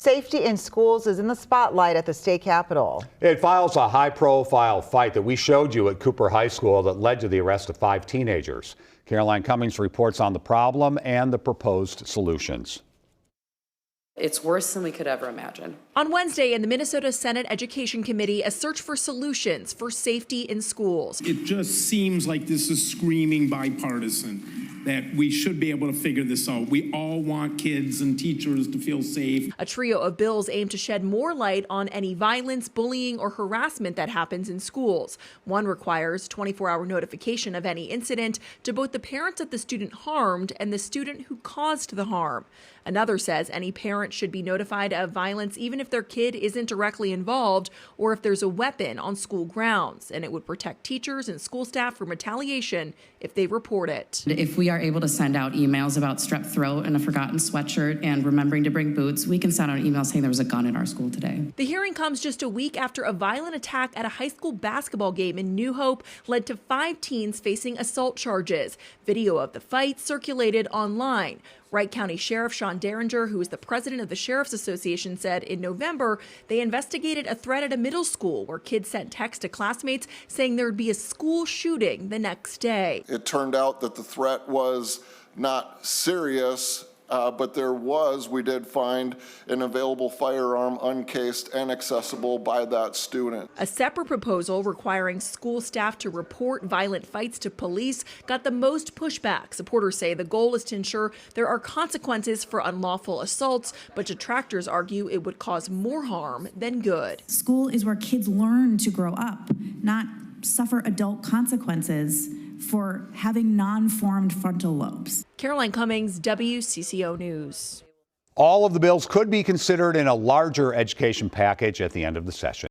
Safety in schools is in the spotlight at the state capitol. It files a high-profile fight that we showed you at Cooper High School that led to the arrest of 5 teenagers. Caroline Cummings reports on the problem and the proposed solutions. It's worse than we could ever imagine. On Wednesday in the Minnesota Senate Education Committee, a search for solutions for safety in schools. It just seems like this is screaming bipartisan, that we should be able to figure this out. We all want kids and teachers to feel safe. A trio of bills aim to shed more light on any violence, bullying, or harassment that happens in schools. One requires 24-hour notification of any incident to both the parents of the student harmed and the student who caused the harm. Another says any parent should be notified of violence even if their kid isn't directly involved or if there's a weapon on school grounds, and it would protect teachers and school staff from retaliation if they report it. If we are able to send out emails about strep throat and a forgotten sweatshirt and remembering to bring boots, we can send out an email saying there was a gun in our school today. The hearing comes just a week after a violent attack at a high school basketball game in New Hope led to 5 teens facing assault charges. Video of the fight circulated online. Wright County Sheriff Sean Derringer, who is the president of the Sheriff's Association, said in November they investigated a threat at a middle school where kids sent texts to classmates saying there would be a school shooting the next day. It turned out that the threat was not serious, but we did find an available firearm uncased and accessible by that student. A separate proposal requiring school staff to report violent fights to police got the most pushback. Supporters say the goal is to ensure there are consequences for unlawful assaults, but detractors argue it would cause more harm than good. School is where kids learn to grow up, not suffer adult consequences for having non-formed frontal lobes. Caroline Cummings, WCCO News. All of the bills could be considered in a larger education package at the end of the session.